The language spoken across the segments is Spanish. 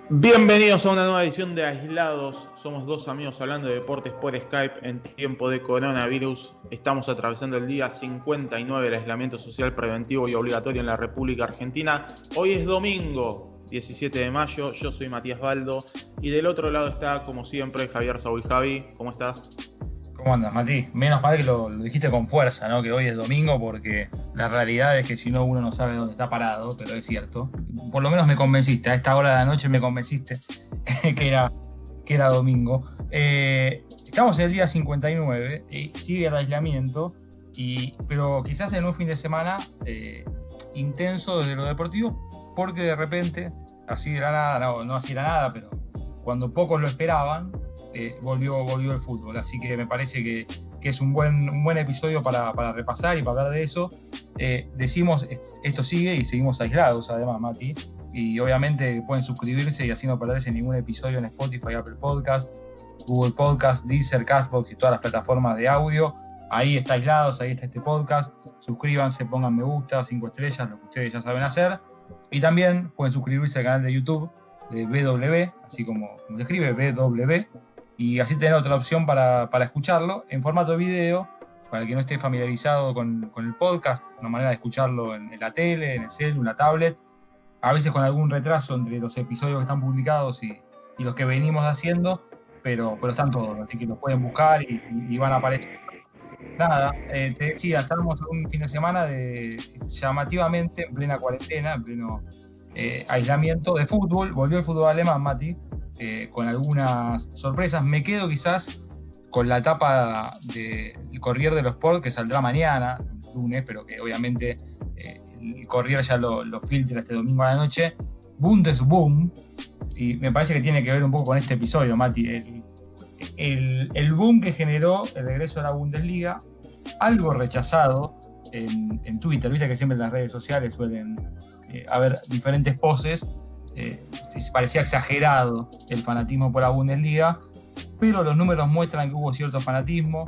Bienvenidos a una nueva edición de Aislados. Somos dos amigos hablando de deportes por Skype en tiempo de coronavirus. Estamos atravesando el día 59 del aislamiento social preventivo y obligatorio en la República Argentina. Hoy es domingo, 17 de mayo. Yo soy Matías Baldo y del otro lado está, como siempre, Javier Saúl. Javi, ¿cómo estás? ¿Cómo andas, Mati? Menos mal que lo dijiste con fuerza, ¿no? Que hoy es domingo, porque la realidad es que si no uno no sabe dónde está parado, pero es cierto. Por lo menos me convenciste, a esta hora de la noche me convenciste que era domingo. Estamos en el día 59, sigue el aislamiento, pero quizás en un fin de semana intenso desde lo deportivo, porque de repente, así de la nada, no así de la nada, pero cuando pocos lo esperaban, volvió el fútbol, así que me parece que es un buen episodio para repasar y para hablar de eso. Decimos, esto sigue y seguimos aislados además, Mati, y obviamente pueden suscribirse y así no perderse ningún episodio en Spotify, Apple Podcast, Google Podcast, Deezer, Castbox y todas las plataformas de audio. Ahí está Aislados, ahí está este podcast. Suscríbanse, pongan me gusta, 5 estrellas, lo que ustedes ya saben hacer, y también pueden suscribirse al canal de YouTube de BW, así como se escribe BW, y así tener otra opción para escucharlo en formato video, para el que no esté familiarizado con el podcast, una manera de escucharlo en la tele, en el celu, en la tablet, a veces con algún retraso entre los episodios que están publicados y los que venimos haciendo, pero están todos, así que los pueden buscar y van a aparecer. Nada, te decía, estamos en un fin de semana llamativamente en plena cuarentena, en pleno aislamiento de fútbol. Volvió el fútbol alemán, Mati, con algunas sorpresas. Me quedo quizás con la etapa del Corriere dello Sport, que saldrá mañana, lunes, pero que obviamente el Corriere ya lo filtra este domingo a la noche. Bundesboom, y me parece que tiene que ver un poco con este episodio, Mati, el boom que generó el regreso de la Bundesliga, algo rechazado en Twitter. Viste que siempre en las redes sociales suelen haber diferentes poses. Parecía exagerado el fanatismo por la Bundesliga, pero los números muestran que hubo cierto fanatismo,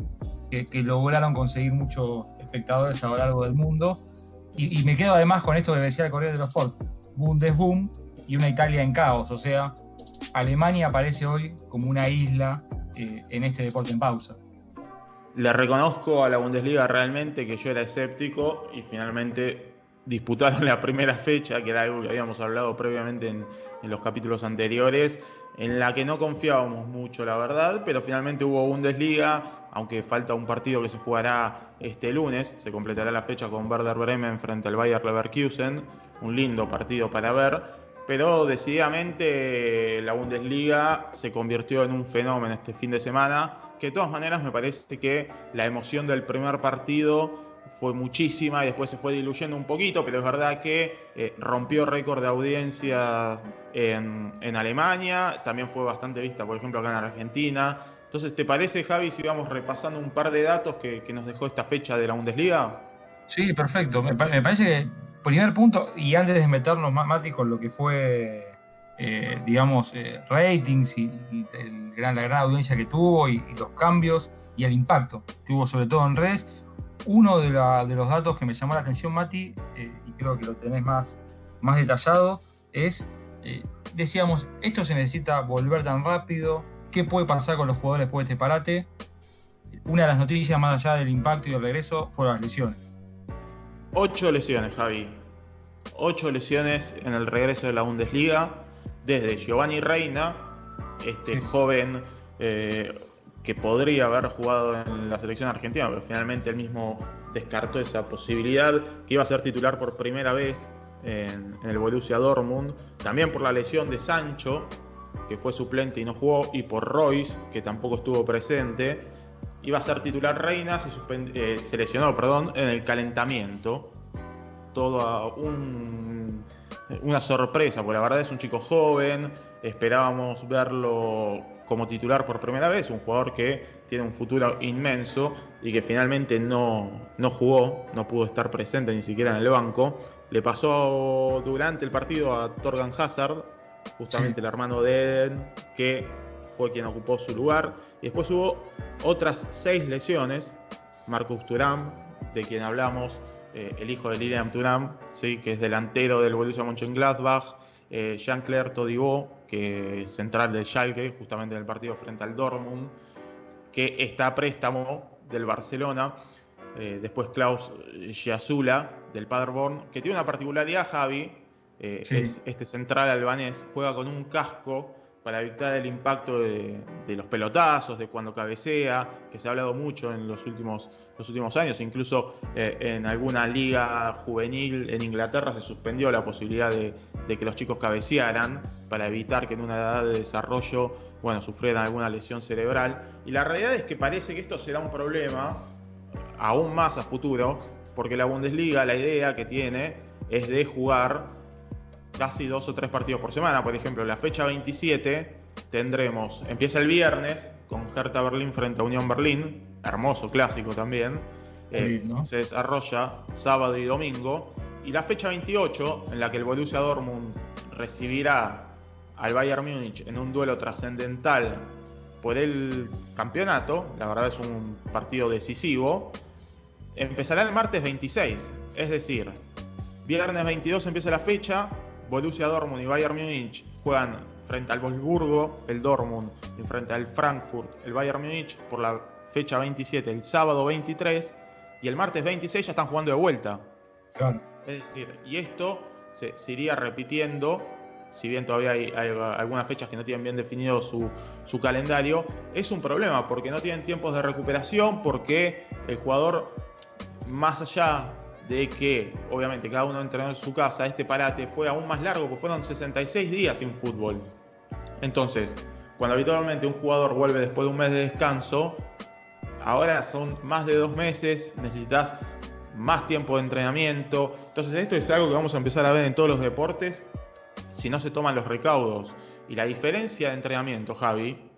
que lograron conseguir muchos espectadores a lo largo del mundo, y me quedo además con esto que decía el Corriere dello Sport: Bundesboom y una Italia en caos. O sea, Alemania aparece hoy como una isla en este deporte en pausa. Le reconozco a la Bundesliga realmente que yo era escéptico y finalmente disputaron la primera fecha, que era algo que habíamos hablado previamente en los capítulos anteriores, en la que no confiábamos mucho, la verdad, pero finalmente hubo Bundesliga, aunque falta un partido que se jugará este lunes. Se completará la fecha con Werder Bremen frente al Bayer Leverkusen, un lindo partido para ver, pero decididamente la Bundesliga se convirtió en un fenómeno este fin de semana, que de todas maneras me parece que la emoción del primer partido fue muchísima y después se fue diluyendo un poquito, pero es verdad que rompió récord de audiencia en Alemania, también fue bastante vista, por ejemplo, acá en Argentina. Entonces, ¿te parece, Javi, si vamos repasando un par de datos que nos dejó esta fecha de la Bundesliga? Sí, perfecto. Me parece que, primer punto, y antes de meternos, Mati, con lo que fue, ratings y la gran audiencia que tuvo y los cambios y el impacto que tuvo sobre todo en redes, uno de los datos que me llamó la atención, Mati, y creo que lo tenés más detallado, es, decíamos, esto se necesita volver tan rápido, ¿qué puede pasar con los jugadores después de este parate? Una de las noticias más allá del impacto y del regreso fueron las lesiones. 8 lesiones, Javi. 8 lesiones en el regreso de la Bundesliga, desde Giovanni Reina, Sí. joven que podría haber jugado en la selección argentina, pero finalmente él mismo descartó esa posibilidad, que iba a ser titular por primera vez en el Borussia Dortmund, también por la lesión de Sancho, que fue suplente y no jugó, y por Royce, que tampoco estuvo presente. Iba a ser titular Reina, se lesionó en el calentamiento. Toda una sorpresa, porque la verdad es un chico joven, esperábamos verlo como titular por primera vez, un jugador que tiene un futuro inmenso y que finalmente no jugó, no pudo estar presente ni siquiera en el banco. Le pasó durante el partido a Thorgan Hazard, justamente el hermano de Eden, que fue quien ocupó su lugar. Y después hubo otras 6 lesiones. Marcus Thuram, de quien hablamos el hijo de Lilian Thuram, ¿sí? Que es delantero del Borussia Mönchengladbach, Jean-Claire Todibo, que es central del Schalke, justamente en el partido frente al Dortmund, que está a préstamo del Barcelona. Después Klaus Giasula, del Paderborn, que tiene una particularidad, Javi. Sí. Es este central albanés, juega con un casco para evitar el impacto de los pelotazos, de cuando cabecea, que se ha hablado mucho en los últimos años. Incluso en alguna liga juvenil en Inglaterra se suspendió la posibilidad de que los chicos cabecearan para evitar que en una edad de desarrollo, sufrieran alguna lesión cerebral. Y la realidad es que parece que esto será un problema aún más a futuro, porque la Bundesliga, la idea que tiene es de jugar casi 2 o 3 partidos por semana. Por ejemplo, la fecha 27 empieza el viernes con Hertha Berlín frente a Unión Berlín, hermoso clásico también, ¿no? Se desarrolla sábado y domingo, y la fecha 28, en la que el Borussia Dortmund recibirá al Bayern Múnich en un duelo trascendental por el campeonato, la verdad es un partido decisivo, empezará el martes 26, es decir, viernes 22 empieza la fecha, Borussia Dortmund y Bayern Múnich juegan frente al Wolfsburgo, el Dortmund, y frente al Frankfurt, el Bayern Múnich, por la fecha 27, el sábado 23, y el martes 26 ya están jugando de vuelta. Claro. Es decir, y esto se iría repitiendo, si bien todavía hay algunas fechas que no tienen bien definido su calendario. Es un problema porque no tienen tiempos de recuperación, porque el jugador, más allá de que obviamente cada uno entrenó en su casa, este parate fue aún más largo, porque fueron 66 días sin fútbol. Entonces, cuando habitualmente un jugador vuelve después de un mes de descanso, ahora son más de 2 meses, necesitas más tiempo de entrenamiento. Entonces esto es algo que vamos a empezar a ver en todos los deportes si no se toman los recaudos. Y la diferencia de entrenamiento, Javi,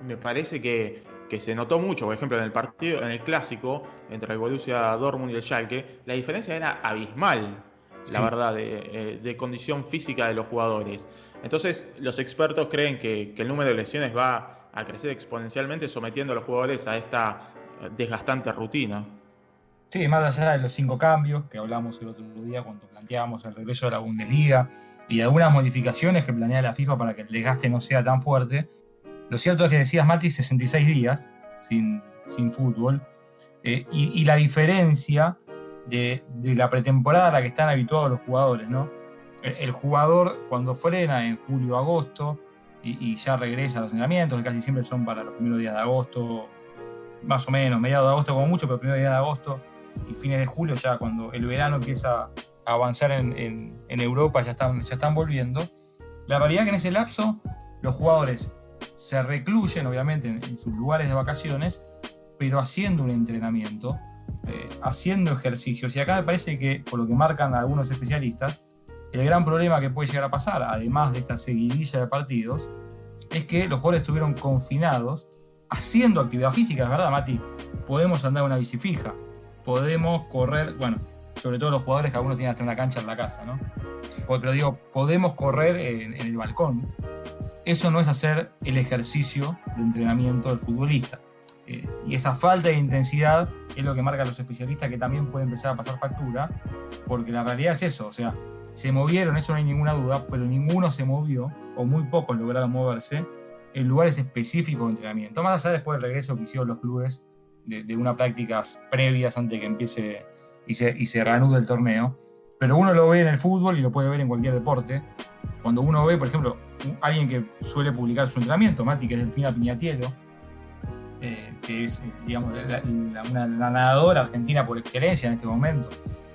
me parece que se notó mucho. Por ejemplo, en el clásico entre el Borussia Dortmund y el Schalke, la diferencia era abismal, sí, la verdad, de condición física de los jugadores. Entonces, los expertos creen que el número de lesiones va a crecer exponencialmente, sometiendo a los jugadores a esta desgastante rutina. Sí, más allá de los 5 cambios que hablamos el otro día cuando planteábamos el regreso de la Bundesliga y de algunas modificaciones que planea la FIFA para que el desgaste no sea tan fuerte, lo cierto es que decías, Mati, 66 días sin fútbol, y la diferencia de la pretemporada a la que están habituados los jugadores, ¿no? El jugador, cuando frena en julio, agosto, y ya regresa a los entrenamientos, que casi siempre son para los primeros días de agosto, más o menos, mediados de agosto como mucho, pero primeros días de agosto y fines de julio, ya cuando el verano empieza a avanzar en Europa, ya están volviendo. La realidad es que en ese lapso los jugadores se recluyen, obviamente, en sus lugares de vacaciones, pero haciendo un entrenamiento, haciendo ejercicios. Y acá me parece que, por lo que marcan algunos especialistas, el gran problema que puede llegar a pasar, además de esta seguidilla de partidos, es que los jugadores estuvieron confinados haciendo actividad física. Es verdad, Mati, podemos andar en una bici fija, podemos correr, bueno, sobre todo los jugadores que algunos tienen hasta una cancha en la casa, ¿no? Pero digo, podemos correr en el balcón. Eso no es hacer el ejercicio de entrenamiento del futbolista. Y esa falta de intensidad es lo que marcan los especialistas, que también puede empezar a pasar factura, porque la realidad es eso, o sea, se movieron, eso no hay ninguna duda, pero ninguno se movió, o muy pocos lograron moverse, en lugares específicos de entrenamiento. Más allá después del regreso que hicieron los clubes de unas prácticas previas antes de que empiece y se reanude el torneo. Pero uno lo ve en el fútbol y lo puede ver en cualquier deporte. Cuando uno ve, por ejemplo, alguien que suele publicar su entrenamiento, Mati, que es Delfina Piñatielo, que es, digamos, una nadadora argentina por excelencia en este momento,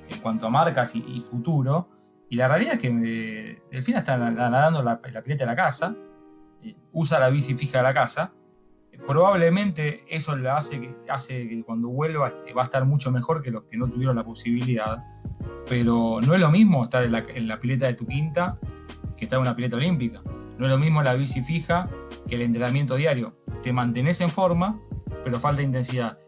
en cuanto a marcas y futuro. Y la realidad es que Delfina está nadando en la pileta de la casa, usa la bici fija de la casa. Probablemente eso le hace que cuando vuelva va a estar mucho mejor que los que no tuvieron la posibilidad. Pero no es lo mismo estar en la pileta de tu quinta que estar en una pileta olímpica. No es lo mismo la bici fija que el entrenamiento diario. Te mantenés en forma, pero falta intensidad.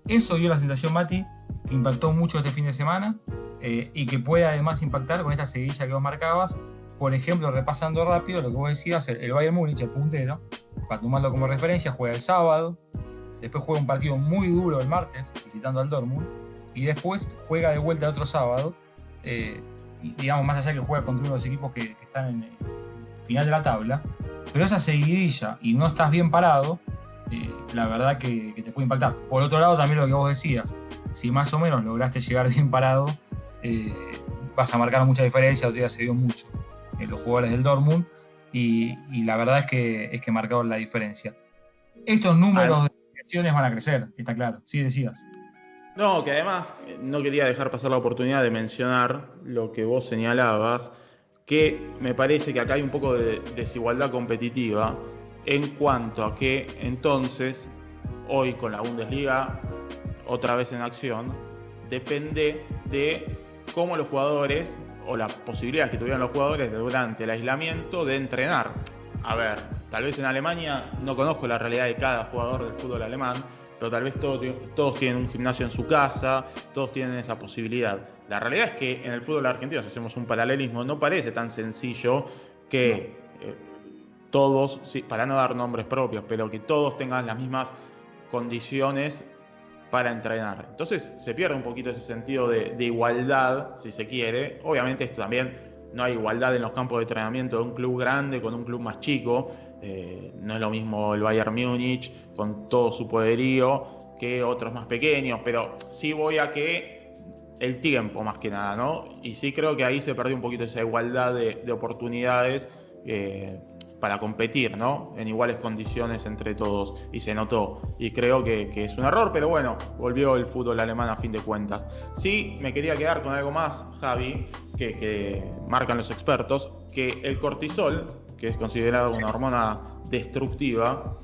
Eso dio la sensación, Mati, que impactó mucho este fin de semana, y que puede además impactar con esta seguidilla que vos marcabas. Por ejemplo, repasando rápido lo que vos decías, el Bayern Múnich, el puntero, para tomarlo como referencia, juega el sábado, después juega un partido muy duro el martes, visitando al Dortmund, y después juega de vuelta otro sábado, y, digamos, más allá que juega contra uno de los equipos que están en el final de la tabla, pero esa seguidilla y no estás bien parado, la verdad que te puede impactar. Por otro lado, también lo que vos decías, si más o menos lograste llegar bien parado, vas a marcar mucha diferencia. Otro día se vio mucho en los jugadores del Dortmund, y la verdad es que marcaron la diferencia. Estos números de acciones van a crecer, está claro. Sí, decías. No, que además no quería dejar pasar la oportunidad de mencionar lo que vos señalabas, que me parece que acá hay un poco de desigualdad competitiva en cuanto a que entonces, hoy con la Bundesliga otra vez en acción, depende de cómo los jugadores o las posibilidades que tuvieran los jugadores durante el aislamiento de entrenar. A ver, tal vez en Alemania no conozco la realidad de cada jugador del fútbol alemán, pero tal vez todos tienen un gimnasio en su casa, todos tienen esa posibilidad. La realidad es que en el fútbol argentino, si hacemos un paralelismo, no parece tan sencillo que todos, sí, para no dar nombres propios, pero que todos tengan las mismas condiciones para entrenar. Entonces se pierde un poquito ese sentido de igualdad, si se quiere. Obviamente esto también, no hay igualdad en los campos de entrenamiento de un club grande con un club más chico. No es lo mismo el Bayern Múnich con todo su poderío que otros más pequeños, pero sí voy a que el tiempo más que nada, ¿no? Y sí creo que ahí se perdió un poquito esa igualdad de oportunidades para competir, ¿no? En iguales condiciones entre todos, y se notó, y creo que es un error, pero bueno, volvió el fútbol alemán a fin de cuentas. Sí, me quería quedar con algo más, Javi, que marcan los expertos, que el cortisol, que es considerado una hormona destructiva,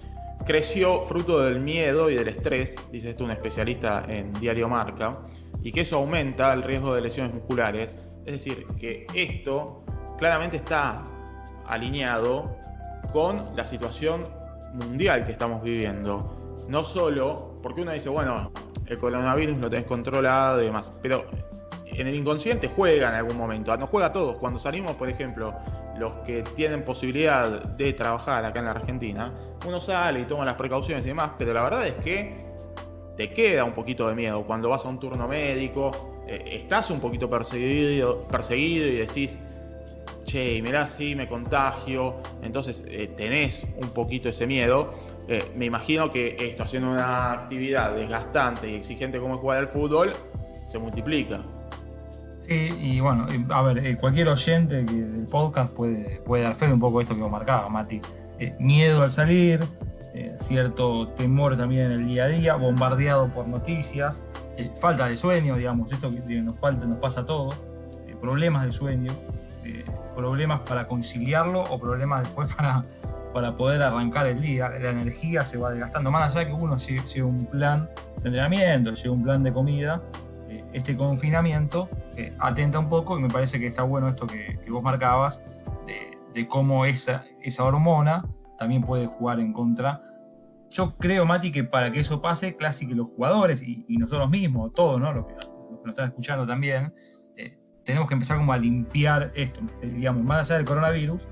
creció fruto del miedo y del estrés, dice esto un especialista en Diario Marca, y que eso aumenta el riesgo de lesiones musculares. Es decir, que esto claramente está alineado con la situación mundial que estamos viviendo. No solo porque uno dice, bueno, el coronavirus lo tenés controlado y demás, pero en el inconsciente juega en algún momento, no juega a todos. Cuando salimos, por ejemplo, los que tienen posibilidad de trabajar acá en la Argentina, uno sale y toma las precauciones y demás, pero la verdad es que te queda un poquito de miedo. Cuando vas a un turno médico, estás un poquito perseguido y decís, che, y mirá, sí, me contagio. Entonces tenés un poquito ese miedo. Me imagino que esto, haciendo una actividad desgastante y exigente como es jugar al fútbol, se multiplica. Sí, y bueno, a ver, cualquier oyente del podcast puede dar fe de un poco esto que vos marcabas, Mati. Miedo al salir, cierto temor también en el día a día, bombardeado por noticias, falta de sueño, digamos, esto que nos pasa a todos, problemas de sueño, problemas para conciliarlo o problemas después para poder arrancar el día. La energía se va desgastando, más allá de que uno lleve un plan de entrenamiento, lleve un plan de comida. Este confinamiento atenta un poco, y me parece que está bueno esto que vos marcabas, de cómo esa hormona también puede jugar en contra. Yo creo, Mati, que para que eso pase, casi que los jugadores y nosotros mismos, todos, ¿no? Los que nos están escuchando también, tenemos que empezar como a limpiar esto, digamos, más allá del coronavirus,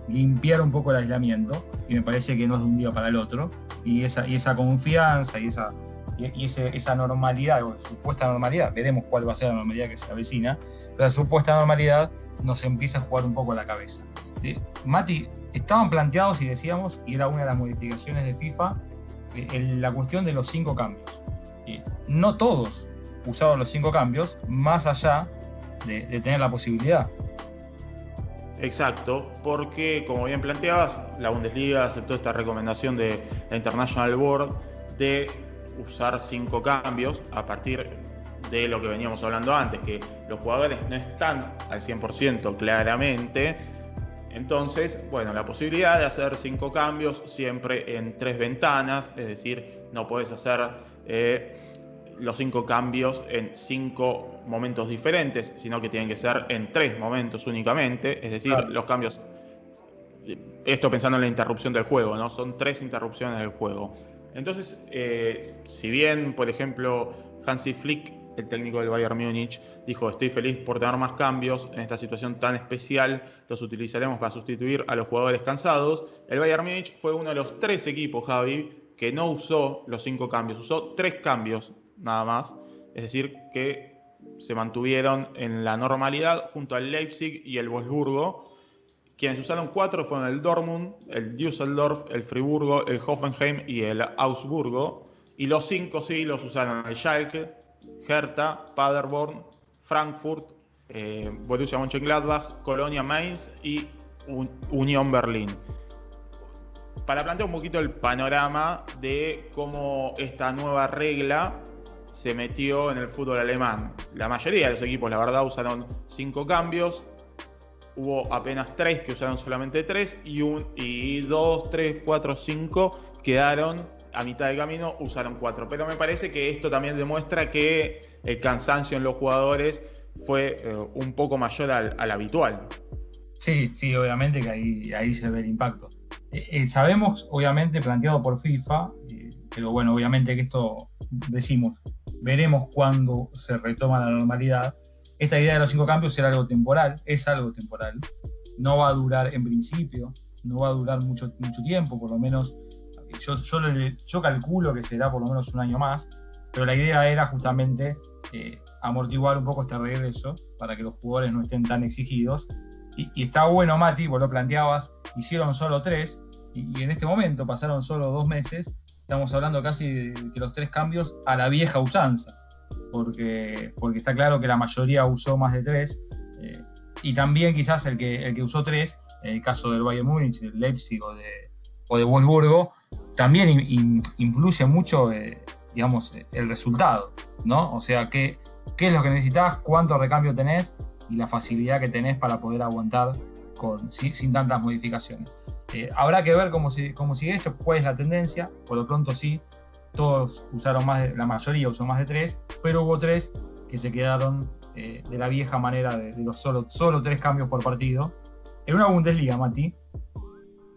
limpiar un poco el aislamiento, y me parece que no es de un día para el otro, y esa confianza y esa normalidad, o supuesta normalidad, veremos cuál va a ser la normalidad que se avecina, pero la supuesta normalidad nos empieza a jugar un poco a la cabeza. Mati, estaban planteados, y decíamos, y era una de las modificaciones de FIFA, la cuestión de los 5 cambios. No todos usaron los 5 cambios, más allá de tener la posibilidad. Exacto, porque como bien planteabas, la Bundesliga aceptó esta recomendación de la International Board de usar 5 cambios a partir de lo que veníamos hablando antes, que los jugadores no están al 100% claramente. Entonces, bueno, la posibilidad de hacer 5 cambios siempre en 3 ventanas, es decir, no podés hacer los 5 cambios en 5 momentos diferentes, sino que tienen que ser en 3 momentos únicamente, es decir, claro, los cambios, esto pensando en la interrupción del juego, ¿no? Son 3 interrupciones del juego. Entonces, si bien, por ejemplo, Hansi Flick, el técnico del Bayern Múnich, dijo: estoy feliz por tener más cambios en esta situación tan especial, los utilizaremos para sustituir a los jugadores cansados. El Bayern Múnich fue uno de los 3 equipos, Javi, que no usó los 5 cambios, usó 3 cambios nada más. es decir, que se mantuvieron en la normalidad junto al Leipzig y el Wolfsburgo. Quienes usaron 4 fueron el Dortmund, el Düsseldorf, el Friburgo, el Hoffenheim y el Augsburgo. Y los 5 sí los usaron el Schalke, Hertha, Paderborn, Frankfurt, Borussia Mönchengladbach, Colonia Mainz y Unión Berlín. Para plantear un poquito el panorama de cómo esta nueva regla se metió en el fútbol alemán. La mayoría de los equipos, la verdad, usaron 5 cambios. Hubo apenas 3 que usaron solamente 3 y 2, 3, 4, 5 quedaron a mitad de camino, usaron 4. Pero me parece que esto también demuestra que el cansancio en los jugadores fue un poco mayor al habitual. Sí, obviamente que ahí se ve el impacto. Sabemos, obviamente, planteado por FIFA, pero bueno, obviamente que esto, decimos, veremos cuándo se retoma la normalidad. Esta idea de los 5 cambios era algo temporal, es algo temporal. No va a durar en principio, no va a durar mucho tiempo, por lo menos yo calculo que será por lo menos un año más, pero la idea era justamente amortiguar un poco este regreso para que los jugadores no estén tan exigidos. Y está bueno, Mati, vos lo planteabas, hicieron solo 3 y en este momento pasaron solo 2 meses, estamos hablando casi de que los 3 cambios a la vieja usanza, porque está claro que la mayoría usó más de 3, y también quizás el que usó 3, en el caso del Bayern Múnich, del Leipzig o de Wolfsburgo, también influye mucho, digamos, el resultado, ¿no? O sea, ¿qué es lo que necesitas? ¿Cuánto recambio tenés? Y la facilidad que tenés para poder aguantar sin tantas modificaciones. Habrá que ver cómo sigue esto, cuál es la tendencia. Por lo pronto sí, todos usaron la mayoría usó más de 3, pero hubo 3 que se quedaron de la vieja manera de los solo 3 cambios por partido. En una Bundesliga, Mati,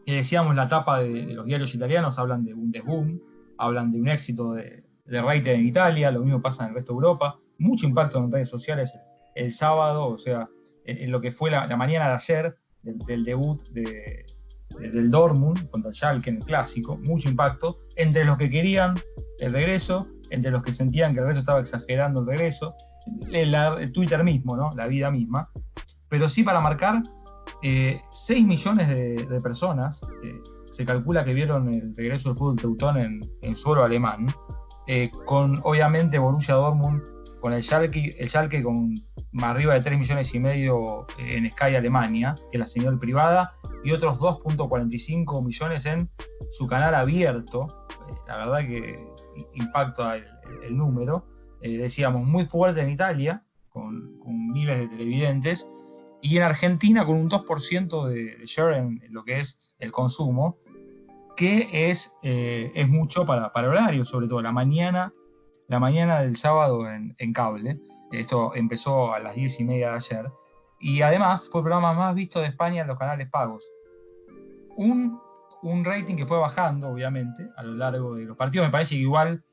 decíamos la tapa de los diarios italianos, hablan de Bundesboom, hablan de un éxito de Reiter en Italia, lo mismo pasa en el resto de Europa, mucho impacto en redes sociales el sábado, o sea, en lo que fue la mañana de ayer, del debut del Dortmund contra el Schalke en el clásico, mucho impacto, entre los que querían el regreso, entre los que sentían que el resto estaba exagerando el regreso, el Twitter mismo, ¿no? La vida misma, pero sí para marcar 6 millones de personas, se calcula que vieron el regreso del fútbol teutón en suelo alemán, con obviamente Borussia Dortmund, con el Schalke con más arriba de 3 millones y medio en Sky Alemania, que es la señal privada, y otros 2.45 millones en su canal abierto. La verdad que impacta el número. Decíamos, muy fuerte en Italia, con miles de televidentes, y en Argentina con un 2% de share en lo que es el consumo, que es mucho para el horario, sobre todo la mañana del sábado en cable. Esto empezó a las 10:30 de ayer. Y además fue el programa más visto de España en los canales pagos. Un rating que fue bajando, obviamente, a lo largo de los partidos. Me parece que igual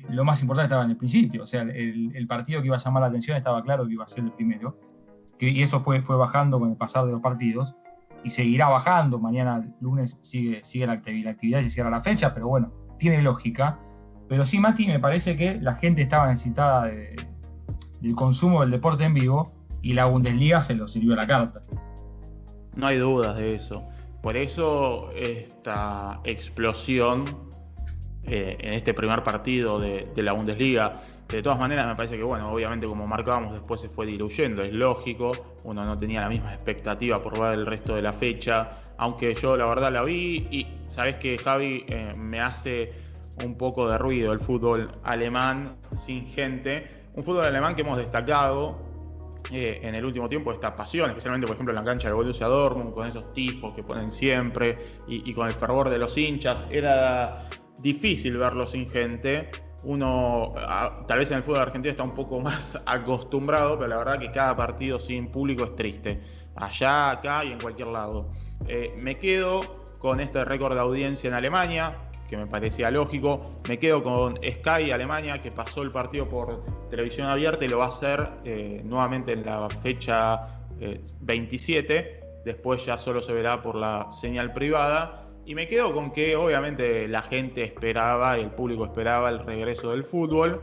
lo más importante estaba en el principio. O sea, el partido que iba a llamar la atención estaba claro que iba a ser el primero. Y eso fue bajando con el pasar de los partidos. Y seguirá bajando. Mañana, lunes, sigue la actividad y se cierra la fecha. Pero bueno, tiene lógica. Pero sí, Mati, me parece que la gente estaba necesitada del consumo del deporte en vivo y la Bundesliga se lo sirvió a la carta. No hay dudas de eso. Por eso esta explosión en este primer partido de la Bundesliga. De todas maneras, me parece que, bueno, obviamente como marcábamos, después se fue diluyendo, es lógico. Uno no tenía la misma expectativa por ver el resto de la fecha, aunque yo la verdad la vi y sabés que, Javi, me hace un poco de ruido el fútbol alemán sin gente. Un fútbol alemán que hemos destacado en el último tiempo, esta pasión, especialmente por ejemplo en la cancha del Borussia Dortmund, con esos tifos que ponen siempre y con el fervor de los hinchas. Era difícil verlo sin gente. Uno tal vez en el fútbol argentino está un poco más acostumbrado, pero la verdad que cada partido sin público es triste, allá, acá y en cualquier lado. Me quedo con este récord de audiencia en Alemania, que me parecía lógico. Me quedo con Sky Alemania, que pasó el partido por televisión abierta y lo va a hacer nuevamente en la fecha 27. Después ya solo se verá por la señal privada. Y me quedo con que obviamente la gente esperaba, el público esperaba el regreso del fútbol.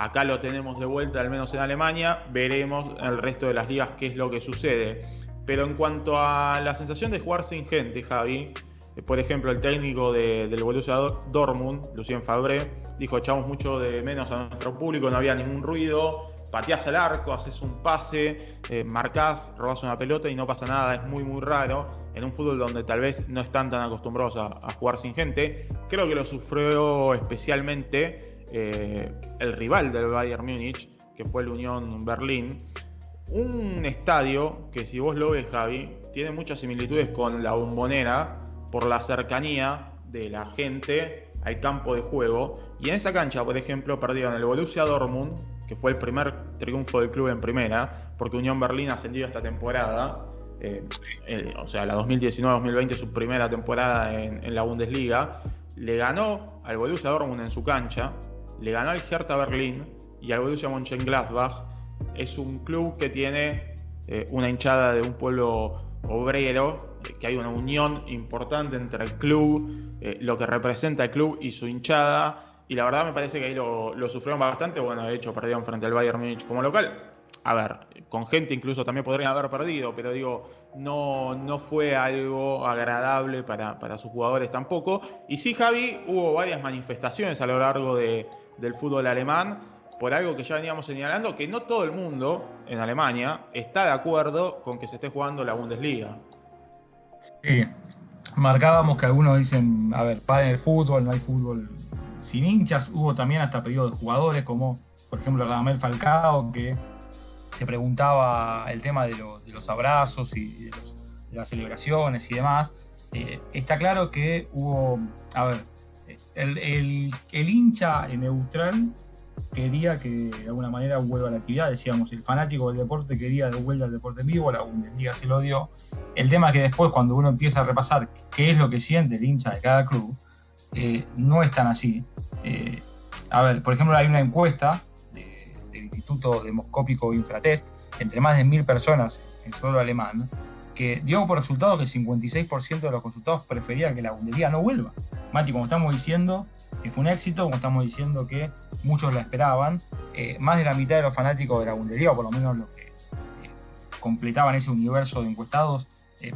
Acá lo tenemos de vuelta, al menos en Alemania. Veremos en el resto de las ligas qué es lo que sucede. Pero en cuanto a la sensación de jugar sin gente, Javi, por ejemplo, el técnico del Borussia Dortmund, Lucien Favre, dijo: echamos mucho de menos a nuestro público, no había ningún ruido, pateás al arco, haces un pase, marcás, robás una pelota y no pasa nada. Es muy muy raro en un fútbol donde tal vez no están tan acostumbrados a jugar sin gente. Creo que lo sufrió especialmente el rival del Bayern Múnich, que fue el Unión Berlín. Un estadio que, si vos lo ves, Javi, tiene muchas similitudes con la Bombonera por la cercanía de la gente al campo de juego. Y en esa cancha, por ejemplo, perdieron el Borussia Dortmund, que fue el primer triunfo del club en primera, porque Unión Berlín ascendió esta temporada. O sea, la 2019-2020, su primera temporada en la Bundesliga. Le ganó al Borussia Dortmund en su cancha, le ganó al Hertha Berlín y al Borussia Mönchengladbach. Es un club que tiene una hinchada de un pueblo obrero, que hay una unión importante entre el club, lo que representa el club y su hinchada, y la verdad me parece que ahí lo sufrieron bastante. Bueno, de hecho perdieron frente al Bayern Múnich como local. A ver, con gente incluso también podrían haber perdido, pero digo, no fue algo agradable para sus jugadores tampoco. Y sí, Javi, hubo varias manifestaciones a lo largo del fútbol alemán, por algo que ya veníamos señalando, que no todo el mundo en Alemania está de acuerdo con que se esté jugando la Bundesliga. Sí, marcábamos que algunos dicen, a ver, paren el fútbol, no hay fútbol sin hinchas. Hubo también hasta pedidos de jugadores, como por ejemplo Radamel Falcao, que se preguntaba el tema de los abrazos y de las celebraciones y demás. Está claro que hubo, a ver, el hincha neutral quería que de alguna manera vuelva a la actividad. Decíamos, el fanático del deporte quería de vuelta al deporte en vivo, la Bundesliga se lo dio. El tema es que después, cuando uno empieza a repasar qué es lo que siente el hincha de cada club, no es tan así. A ver, por ejemplo, hay una encuesta del Instituto Demoscópico Infratest entre más de 1000 personas en suelo alemán, que dio por resultado que el 56% de los consultados prefería que la Bundesliga no vuelva. Mati, como estamos diciendo, que fue un éxito, como estamos diciendo que muchos la esperaban, más de la mitad de los fanáticos de la Bundesliga, o por lo menos los que completaban ese universo de encuestados,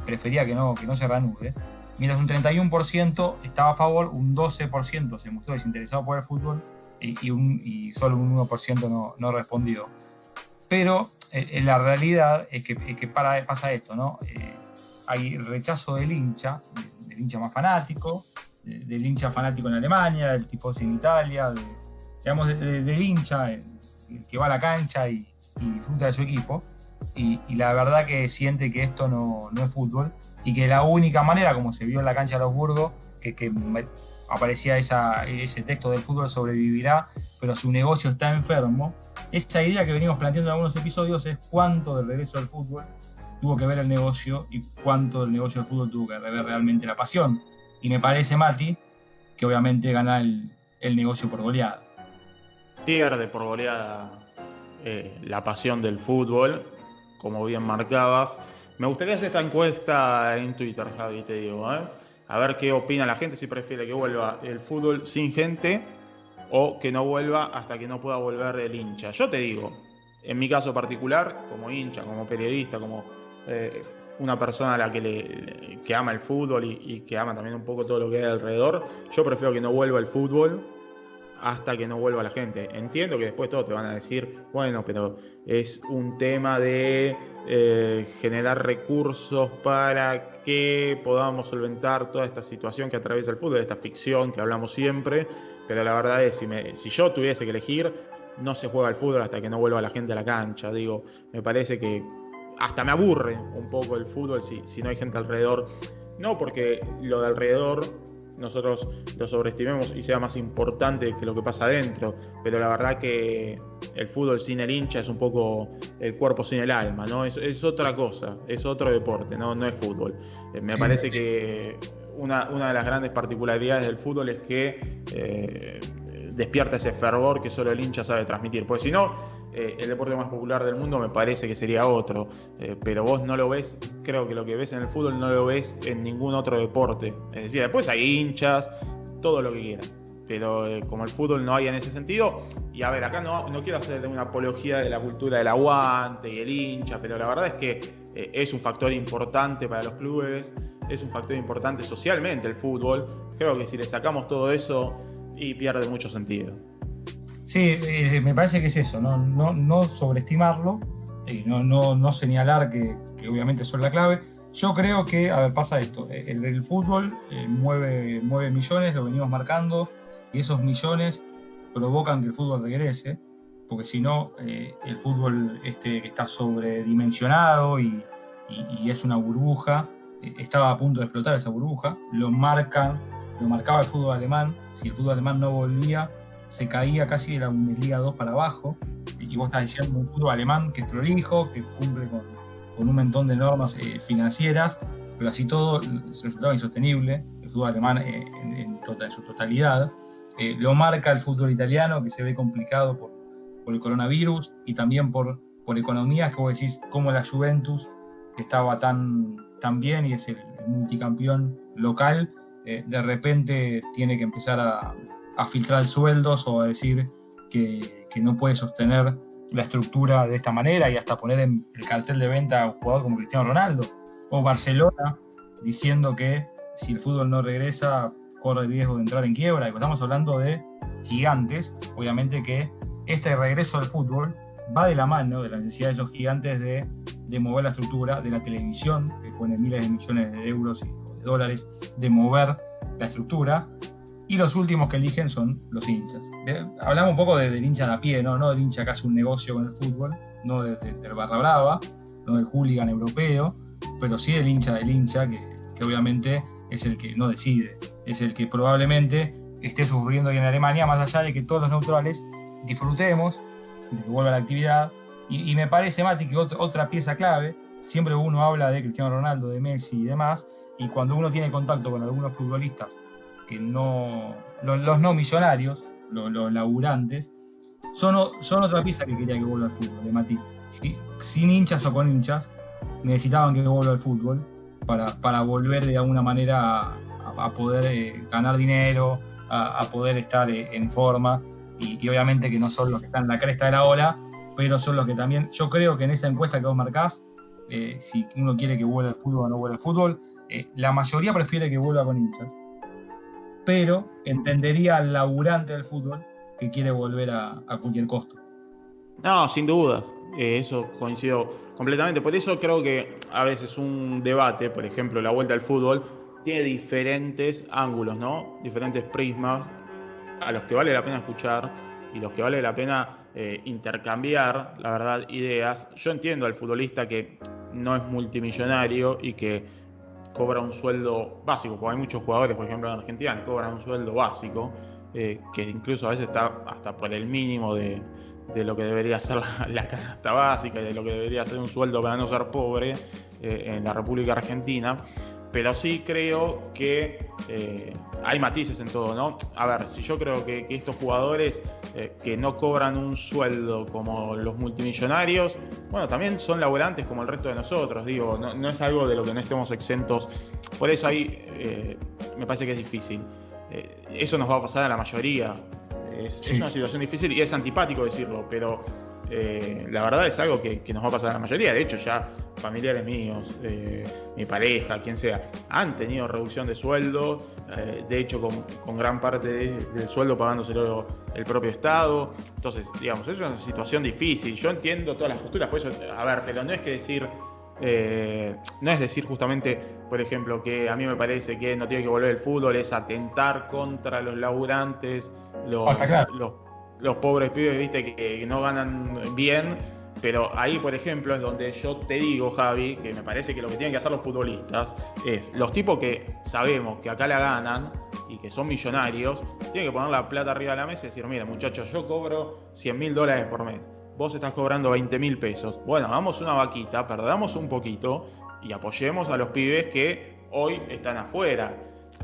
prefería que no se reanude, mientras un 31% estaba a favor, un 12% se mostró desinteresado por el fútbol y solo un 1% no respondió. Pero la realidad es que pasa esto, ¿no? Hay rechazo del hincha más fanático, del hincha fanático en Alemania, del tifosi en Italia, del hincha el que va a la cancha y disfruta de su equipo, y la verdad que siente que esto no es fútbol, y que la única manera, como se vio en la cancha de Augsburgo, que aparecía ese texto del fútbol sobrevivirá, pero su negocio está enfermo. Esa idea que venimos planteando en algunos episodios es cuánto del regreso del fútbol tuvo que ver el negocio y cuánto del negocio del fútbol tuvo que ver realmente la pasión. Y me parece, Mati, que obviamente gana el negocio por goleada. Pierde por goleada la pasión del fútbol, como bien marcabas. Me gustaría hacer esta encuesta en Twitter, Javi, te digo, a ver qué opina la gente, si prefiere que vuelva el fútbol sin gente o que no vuelva hasta que no pueda volver el hincha. Yo te digo, en mi caso particular, como hincha, como periodista, como una persona a la que ama el fútbol y que ama también un poco todo lo que hay alrededor, yo prefiero que no vuelva el fútbol hasta que no vuelva la gente. Entiendo que después todos te van a decir, bueno, pero es un tema de generar recursos para que podamos solventar toda esta situación que atraviesa el fútbol, esta ficción que hablamos siempre, pero la verdad es, si yo tuviese que elegir, no se juega el fútbol hasta que no vuelva la gente a la cancha. Digo, me parece que hasta me aburre un poco el fútbol si no hay gente alrededor. No porque lo de alrededor nosotros lo sobreestimemos y sea más importante que lo que pasa adentro, pero la verdad que el fútbol sin el hincha es un poco el cuerpo sin el alma, ¿no? Es otra cosa, es otro deporte, no es fútbol. Me parece que una de las grandes particularidades del fútbol es que despierta ese fervor que solo el hincha sabe transmitir, porque si no, el deporte más popular del mundo me parece que sería otro, pero vos no lo ves, creo que lo que ves en el fútbol no lo ves en ningún otro deporte. Es decir, después hay hinchas, todo lo que quieras, pero como el fútbol no hay en ese sentido. Y a ver, acá no quiero hacer una apología de la cultura del aguante y el hincha, pero la verdad es que es un factor importante para los clubes, es un factor importante socialmente el fútbol. Creo que si le sacamos todo eso, y pierde mucho sentido. Sí, me parece que es eso, no sobreestimarlo, no señalar que obviamente son la clave. Yo creo que, a ver, pasa esto, el fútbol mueve millones, lo venimos marcando, y esos millones provocan que el fútbol regrese, porque si no, el fútbol que está sobredimensionado y es una burbuja, estaba a punto de explotar esa burbuja, lo marcaba el fútbol alemán. Si el fútbol alemán no volvía, se caía casi de la Bundesliga 2 para abajo, y vos estás diciendo un fútbol alemán que es prolijo, que cumple con un montón de normas financieras, pero así todo resultaba insostenible. El fútbol alemán en su totalidad lo marca el fútbol italiano, que se ve complicado por el coronavirus, y también por economías que vos decís, como la Juventus, que estaba tan bien y es el multicampeón local, de repente tiene que empezar a filtrar sueldos o a decir que no puede sostener la estructura de esta manera, y hasta poner en el cartel de venta a un jugador como Cristiano Ronaldo, o Barcelona diciendo que si el fútbol no regresa corre el riesgo de entrar en quiebra. Y estamos hablando de gigantes. Obviamente que este regreso al fútbol va de la mano de la necesidad de esos gigantes de mover la estructura de la televisión, que pone miles de millones de euros y de dólares, de mover la estructura. Y los últimos que eligen son los hinchas. Hablamos un poco del hincha de a pie, no del hincha que hace un negocio con el fútbol, no del barra brava, no del hooligan europeo, pero sí del hincha que obviamente es el que no decide, es el que probablemente esté sufriendo hoy en Alemania, más allá de que todos los neutrales disfrutemos de que vuelva la actividad. Y me parece, Mati, que otra pieza clave, siempre uno habla de Cristiano Ronaldo, de Messi y demás, y cuando uno tiene contacto con algunos futbolistas que los no millonarios, los laburantes, son otra pieza que quería que vuelva al fútbol, de Mati. Sin hinchas o con hinchas, necesitaban que vuelva al fútbol para volver de alguna manera a poder ganar dinero, a poder estar en forma, y obviamente que no son los que están en la cresta de la ola, pero son los que también, yo creo que en esa encuesta que vos marcás, si uno quiere que vuelva al fútbol o no vuelva al fútbol, la mayoría prefiere que vuelva con hinchas, pero entendería al laburante del fútbol que quiere volver a cualquier costo. No, sin dudas, eso coincido completamente. Por eso creo que a veces un debate, por ejemplo, la vuelta al fútbol, tiene diferentes ángulos, ¿no? Diferentes prismas a los que vale la pena escuchar y los que vale la pena intercambiar, la verdad, ideas. Yo entiendo al futbolista que no es multimillonario y que cobra un sueldo básico, porque hay muchos jugadores, por ejemplo, en Argentina, que cobran un sueldo básico, que incluso a veces está hasta por el mínimo de lo que debería ser la canasta básica y de lo que debería ser un sueldo para no ser pobre en la República Argentina. Pero sí creo que hay matices en todo, ¿no? A ver, si yo creo que estos jugadores que no cobran un sueldo como los multimillonarios, bueno, también son laburantes como el resto de nosotros, digo, no es algo de lo que no estemos exentos. Por eso ahí me parece que es difícil. Eso nos va a pasar a la mayoría. Es una situación difícil y es antipático decirlo, pero la verdad es algo que nos va a pasar a la mayoría. De hecho, ya familiares míos, mi pareja, quien sea, han tenido reducción de sueldo, de hecho con gran parte del sueldo pagándoselo el propio Estado. Entonces, digamos, es una situación difícil. Yo entiendo todas las posturas, por eso, a ver, pero no es que decir, no es decir justamente, por ejemplo, que a mí me parece que no tiene que volver el fútbol, es atentar contra los laburantes, los pobres pibes, viste, que no ganan bien. Pero ahí, por ejemplo, es donde yo te digo, Javi, que me parece que lo que tienen que hacer los futbolistas es, los tipos que sabemos que acá la ganan y que son millonarios, tienen que poner la plata arriba de la mesa y decir, mira, muchachos, yo cobro $100.000 por mes, vos estás cobrando 20.000 pesos. Bueno, hagamos una vaquita, perdamos un poquito y apoyemos a los pibes que hoy están afuera.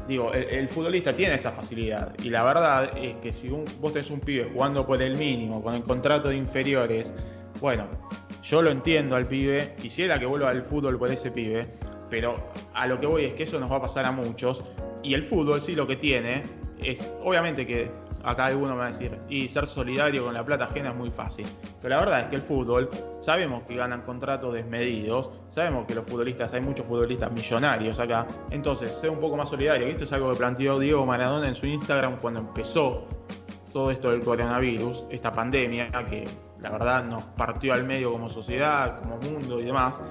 Digo, el futbolista tiene esa facilidad y la verdad es que si vos tenés un pibe jugando por el mínimo, con el contrato de inferiores, bueno, yo lo entiendo al pibe, quisiera que vuelva al fútbol por ese pibe, pero a lo que voy es que eso nos va a pasar a muchos Y el fútbol sí lo que tiene es, obviamente que acá alguno me va a decir, y ser solidario con la plata ajena es muy fácil. Pero la verdad es que el fútbol, sabemos que ganan contratos desmedidos, sabemos que los futbolistas, hay muchos futbolistas millonarios acá. Entonces, ser un poco más solidario. Y esto es algo que planteó Diego Maradona en su Instagram cuando empezó todo esto del coronavirus, esta pandemia que la verdad nos partió al medio como sociedad, como mundo y demás.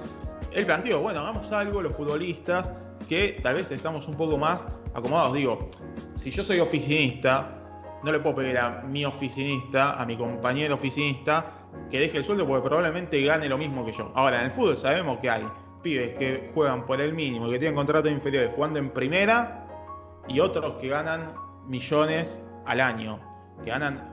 Él planteó, bueno, hagamos algo los futbolistas que tal vez estamos un poco más acomodados. Digo, si yo soy oficinista, no le puedo pedir a mi oficinista, a mi compañero oficinista, que deje el sueldo porque probablemente gane lo mismo que yo. Ahora, en el fútbol sabemos que hay pibes que juegan por el mínimo, que tienen contratos inferiores jugando en primera, y otros que ganan millones al año. Que ganan,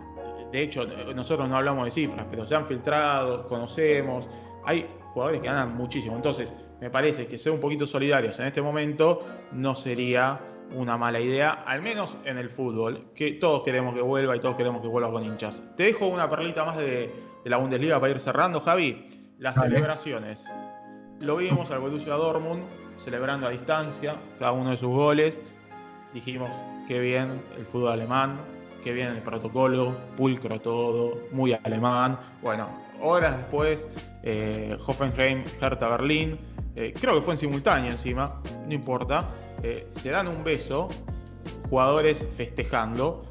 de hecho, nosotros no hablamos de cifras, pero se han filtrado, conocemos, hay jugadores que ganan muchísimo. Entonces, me parece que ser un poquito solidarios en este momento no sería una mala idea, al menos en el fútbol, que todos queremos que vuelva y todos queremos que vuelva con hinchas. Te dejo una perlita más de la Bundesliga para ir cerrando, Javi. Las celebraciones. Lo vimos al Borussia Dortmund celebrando a distancia cada uno de sus goles. Dijimos, qué bien el fútbol alemán, qué bien el protocolo, pulcro todo, muy alemán. Bueno, horas después, Hoffenheim, Hertha Berlín, creo que fue en simultáneo encima, no importa. Se dan un beso, jugadores festejando,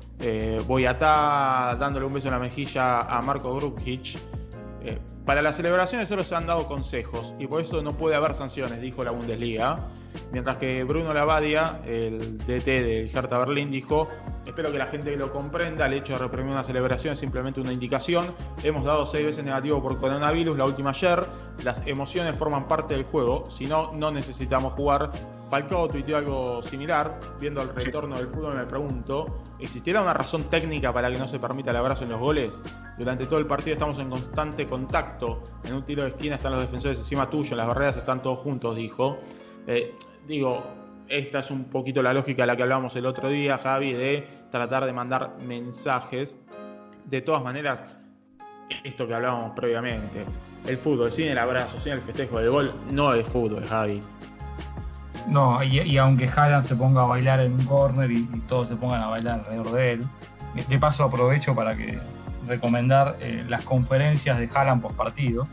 Boyatá dándole un beso en la mejilla a Marco Grujic. Para las celebraciones solo se han dado consejos y por eso no puede haber sanciones, dijo la Bundesliga. Mientras que Bruno Labbadia, el DT del Hertha Berlín, dijo: espero que la gente lo comprenda, el hecho de reprimir una celebración es simplemente una indicación. Hemos dado 6 veces negativo por coronavirus, la última ayer. Las emociones forman parte del juego, si no, no necesitamos jugar. Falcao tuiteó algo similar. Viendo el retorno del fútbol me pregunto, ¿existirá una razón técnica para que no se permita el abrazo en los goles? Durante todo el partido estamos en constante contacto. En un tiro de esquina están los defensores encima tuyo, en las barreras están todos juntos, dijo. Digo, esta es un poquito la lógica de la que hablábamos el otro día, Javi, de tratar de mandar mensajes. De todas maneras, esto que hablábamos previamente, el fútbol sin el abrazo, sin el festejo del gol, no es fútbol, Javi. No, y aunque Haaland se ponga a bailar en un córner y todos se pongan a bailar alrededor de él, de paso aprovecho para recomendar las conferencias de Haaland post partido.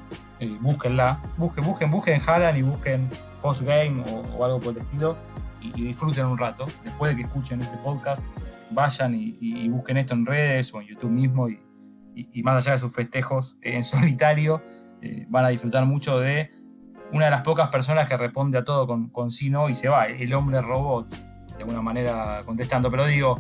Búsquenla, busquen Haaland y busquen postgame o algo por el estilo y disfruten un rato. Después de que escuchen este podcast, vayan y busquen esto en redes o en YouTube mismo y más allá de sus festejos en solitario, van a disfrutar mucho de una de las pocas personas que responde a todo con sí, no y se va, el hombre robot, de alguna manera contestando. Pero digo,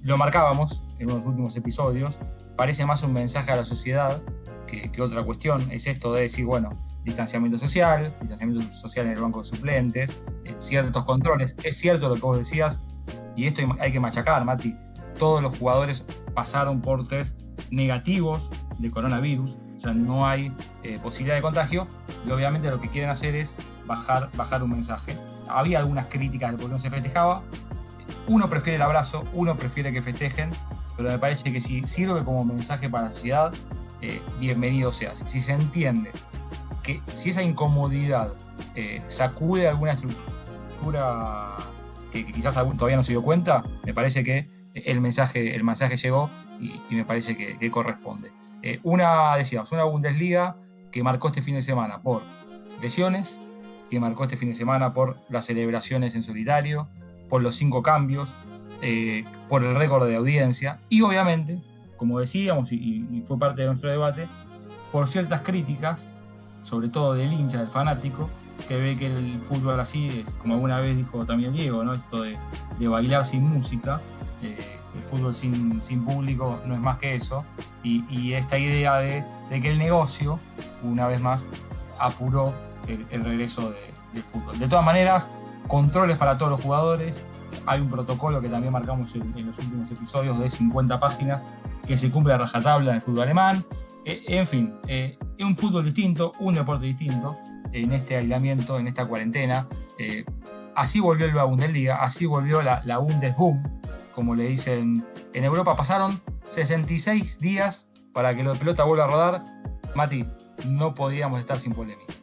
lo marcábamos en unos últimos episodios, parece más un mensaje a la sociedad que otra cuestión. Es esto de decir, bueno, distanciamiento social en el banco de suplentes, ciertos controles. Es cierto lo que vos decías, y esto hay que machacar, Mati. Todos los jugadores pasaron por test negativos de coronavirus, o sea, no hay posibilidad de contagio, y obviamente lo que quieren hacer es bajar un mensaje. Había algunas críticas de por qué no se festejaba. Uno prefiere el abrazo, uno prefiere que festejen, pero me parece que si sirve como mensaje para la sociedad, bienvenido sea. Si se entiende que si esa incomodidad sacude alguna estructura que quizás todavía no se dio cuenta, me parece que el mensaje llegó y me parece que corresponde. Una Bundesliga que marcó este fin de semana por lesiones, que marcó este fin de semana por las celebraciones en solitario, por los 5 cambios, por el récord de audiencia y obviamente, como decíamos y fue parte de nuestro debate, por ciertas críticas, sobre todo del hincha, del fanático, que ve que el fútbol así es, como alguna vez dijo también Diego, ¿no? Esto de bailar sin música, el fútbol sin público no es más que eso, y esta idea de que el negocio, una vez más, apuró el regreso del fútbol. De todas maneras, controles para todos los jugadores. Hay un protocolo que también marcamos en los últimos episodios de 50 páginas que se cumple a rajatabla en el fútbol alemán. En fin, es un fútbol distinto, un deporte distinto en este aislamiento, en esta cuarentena. Así volvió la Bundesliga, así volvió la Bundesboom, como le dicen en Europa. Pasaron 66 días para que la pelota vuelva a rodar. Mati, no podíamos estar sin polémica.